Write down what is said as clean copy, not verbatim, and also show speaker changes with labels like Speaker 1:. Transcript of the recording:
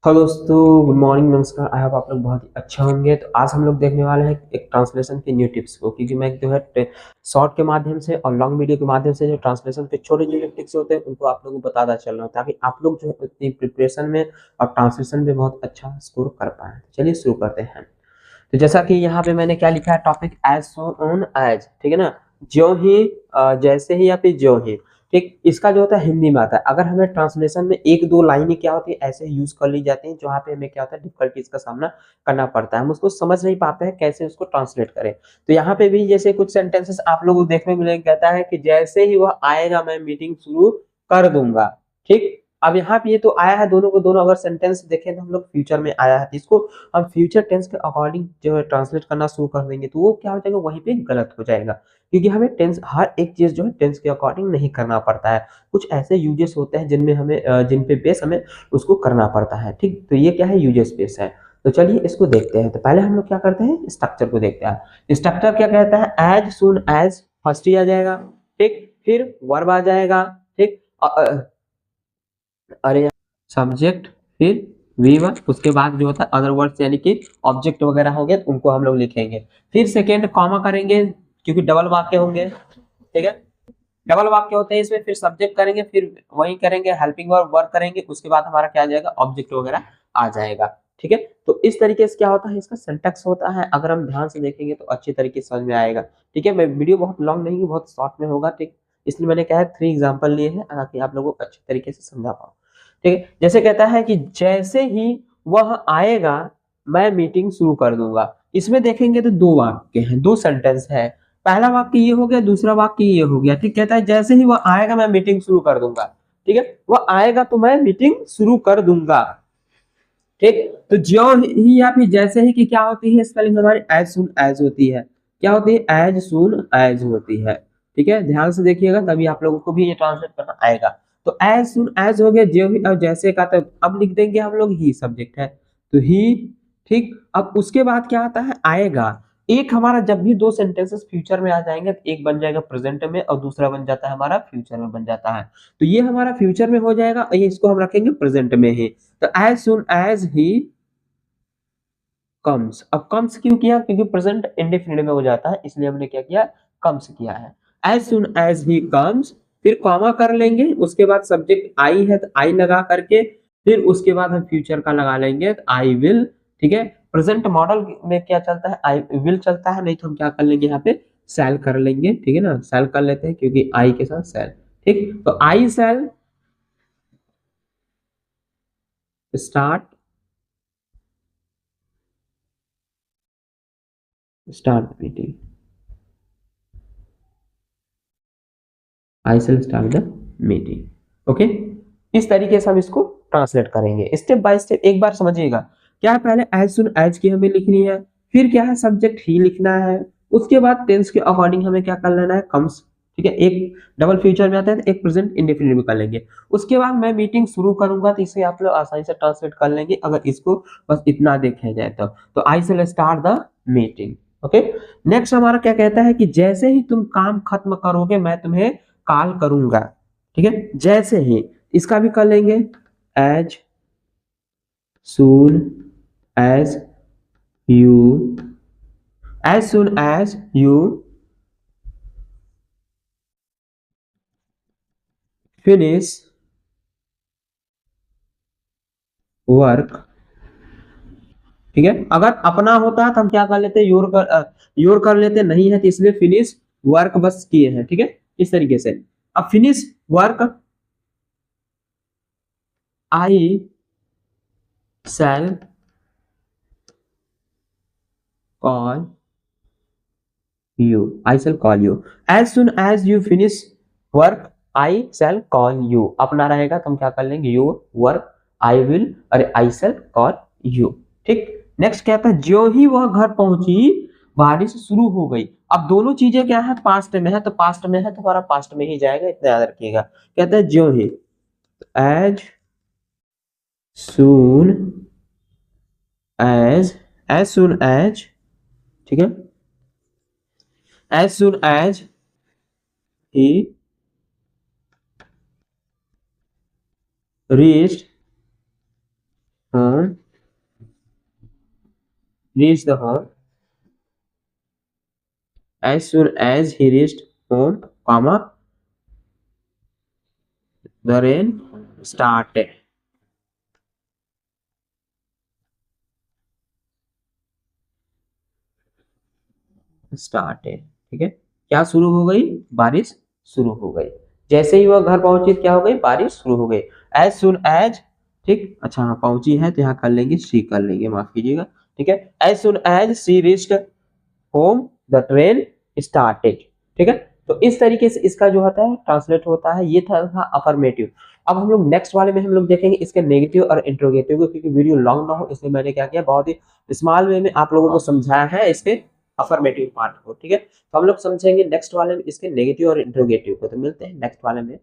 Speaker 1: Hello दोस्तों, good morning, नमस्कार। I hope आप लोग बहुत ही अच्छा होंगे। तो आज हम लोग देखने वाले हैं एक ट्रांसलेशन की न्यू टिप्स को, क्योंकि मैं जो है शॉर्ट के माध्यम से और लॉन्ग वीडियो के माध्यम से जो ट्रांसलेशन के छोटे छोटे टिप्स होते हैं उनको आप लोगों को बताता चल रहा हूँ, ताकि आप लोग जो है अपनी प्रिपरेशन में और ट्रांसलेशन में बहुत अच्छा स्कोर कर पाए। चलिए शुरू करते हैं। तो जैसा कि यहाँ पे मैंने क्या लिखा है, topic as soon as, ठीक है ना। ज्यों ही, जैसे ही या फिर ज्यों ही, ठीक। इसका जो होता है हिंदी में आता है। अगर हमें ट्रांसलेशन में एक दो लाइनें क्या होती है ऐसे यूज कर ली जाती हैं जहाँ पे हमें क्या होता है डिफिकल्टीज का सामना करना पड़ता है, हम उसको समझ नहीं पाते हैं कैसे उसको ट्रांसलेट करें। तो यहाँ पे भी जैसे कुछ सेंटेंसेस आप लोगों को देखने को मिलेंगे, कहता है कि जैसे ही वह आएगा मैं मीटिंग शुरू कर दूंगा, ठीक। अब यहाँ पे ये तो आया है, दोनों को दोनों अगर सेंटेंस देखें तो हम लोग फ्यूचर में आया है, इसको हम फ्यूचर टेंस के अकॉर्डिंग जो है ट्रांसलेट करना शुरू कर देंगे तो वो क्या हो जाएगा, वहीं पे गलत हो जाएगा। क्योंकि हमें टेंस, हर एक चीज जो है टेंस के अकॉर्डिंग नहीं करना पड़ता है। कुछ ऐसे यूजेस होते हैं जिनमें हमें जिन पे बेस हमें उसको करना पड़ता है, ठीक। तो ये क्या है, यूजेस बेस है। तो चलिए इसको देखते हैं। तो पहले हम लोग क्या करते हैं, स्ट्रक्चर को देखते हैं। स्ट्रक्चर क्या कहता है, एज सुन एज फर्स्ट ही आ जाएगा, ठीक। फिर वर्ब आ जाएगा, ठीक। अरे सब्जेक्ट, फिर V1, उसके बाद जो होता है अदर वर्ड्स यानी कि ऑब्जेक्ट वगैरह होंगे तो उनको हम लोग लिखेंगे। फिर सेकेंड कॉमा करेंगे, क्योंकि डबल वाक्य होंगे, ठीक है। डबल वाक्य होते हैं इसमें, फिर सब्जेक्ट करेंगे, फिर वही करेंगे हेल्पिंग वर्ब वर्क करेंगे, उसके बाद हमारा क्या आ जाएगा, ऑब्जेक्ट वगैरह आ जाएगा, ठीक है। तो इस तरीके से क्या होता है, इसका सिंटैक्स होता है। अगर हम ध्यान से देखेंगे तो अच्छी तरीके से समझ में आएगा, ठीक है। मैं वीडियो बहुत लॉन्ग नहीं, बहुत शॉर्ट में होगा, ठीक। इसलिए मैंने क्या है 3 एग्जांपल लिए हैं ताकि आप लोगों को अच्छे तरीके से समझा पाऊँ, ठीक है। जैसे कहता है कि जैसे ही वह आएगा मैं मीटिंग शुरू कर दूंगा। इसमें देखेंगे तो दो वाक्य हैं, दो सेंटेंस है। पहला वाक्य ये हो गया, दूसरा वाक्य ये हो गया, ठीक। कहता है जैसे ही वह आएगा मैं मीटिंग शुरू कर दूंगा, ठीक है। वह आएगा तो मैं मीटिंग शुरू कर दूंगा, ठीक। तो ज्यों ही या फिर जैसे ही की क्या होती है, स्पेलिंग हमारी एज सुन एज होती है। क्या होती है, एज सुन एज होती है, ठीक है। ध्यान से देखिएगा तभी आप लोगों को भी ये ट्रांसलेट करना आएगा। तो एज सुन एज हो गया, ज्यों ही और जैसे का, तो अब लिख देंगे हम लोग ही सब्जेक्ट है तो ही, ठीक। अब उसके बाद क्या आता है, आएगा। एक हमारा जब भी दो सेंटेंसेस फ्यूचर में आ जाएंगे तो एक बन जाएगा प्रेजेंट में और दूसरा बन जाता है हमारा फ्यूचर में बन जाता है। तो ये हमारा फ्यूचर में हो जाएगा और ये इसको हम रखेंगे प्रेजेंट में ही। तो as soon as he comes. अब कम्स क्यों किया, क्योंकि प्रेजेंट इंडेफिनिट में हो जाता है, इसलिए हमने क्या किया, कम्स किया है। As soon as he comes, फिर कॉमा कर लेंगे, उसके बाद सब्जेक्ट आई है तो आई लगा करके, फिर उसके बाद हम फ्यूचर का लगा लेंगे तो आई विल, ठीक है। प्रेजेंट मॉडल में क्या चलता है, आई विल चलता है, नहीं तो हम क्या कर लेंगे यहाँ पे सेल कर लेंगे, ठीक है ना। सेल कर लेते हैं क्योंकि आई के साथ सेल, ठीक। तो I shall start, start meeting, I shall start the meeting, okay. इस तरीके से हम इसको ट्रांसलेट करेंगे स्टेप बाय स्टेप, एक बार समझिएगा। क्या है, पहले एज सुन एज की हमें लिखनी है, फिर क्या है सब्जेक्ट ही लिखना है, उसके बाद टेंस के अकॉर्डिंग हमें क्या कर लेना है, कम्स, ठीक है। एक डबल फ्यूचर में आता है तो एक प्रेजेंट इंडेफिनिट में कर लेंगे। उसके बाद मैं मीटिंग शुरू करूंगा, तो इसे आप लोग आसानी से ट्रांसलेट कर लेंगे अगर इसको बस इतना देखा जाए तो I will start the meeting, okay. Next हमारा क्या कहता है कि जैसे ही तुम काम खत्म करोगे मैं तुम्हें कॉल करूंगा, ठीक है। जैसे ही, इसका भी कर लेंगे as soon as you, as soon as you finish work, ठीक है। अगर अपना होता है तो हम क्या कर लेते, योर कर लेते, नहीं है तो इसलिए फिनिश वर्क बस किए हैं, ठीक है। इस तरीके से अब finish work I shall call you, I shall call you. As soon as you finish work, I shall call you. अपना रहेगा तो हम क्या कर लेंगे, your work, I will, अरे I shall call you, ठीक। नेक्स्ट क्या था, जो ही वह घर पहुंची बारिश शुरू हो गई। अब दोनों चीजें क्या है, पास्ट में है, तो पास्ट में है तो हमारा पास्ट में ही जाएगा, इतना याद रखिएगा। कहता है जो ही, as soon as soon as, ठीक है, as soon as he reached home, reached the home, as soon as he reached home, comma, the rain started. Started, ठीक है, क्या शुरू हो गई, बारिश शुरू हो गई। जैसे ही वह घर पहुंची क्या हो गई, बारिश शुरू हो गई। एज सुन एज, ठीक, अच्छा हाँ पहुंची है तो यहाँ कर लेंगे, सी कर लेंगे, माफ कीजिएगा, ठीक है। As soon as she reached home the train started, ठीक है। तो इस तरीके से इसका जो होता है ट्रांसलेट होता है। ये था अफर्मेटिव। अब हम लोग नेक्स्ट वाले में हम लोग देखेंगे इसके नेगेटिव और इंट्रोगेटिव को, क्योंकि वीडियो लॉन्ग ना हो इसलिए मैंने क्या किया, बहुत ही स्मॉल वे में आप लोगों को समझाया है इसके अफर्मेटिव पार्ट को, ठीक है। तो हम लोग समझेंगे नेक्स्ट वाले में इसके नेगेटिव और इंट्रोगेटिव को। तो मिलते हैं नेक्स्ट वाले में।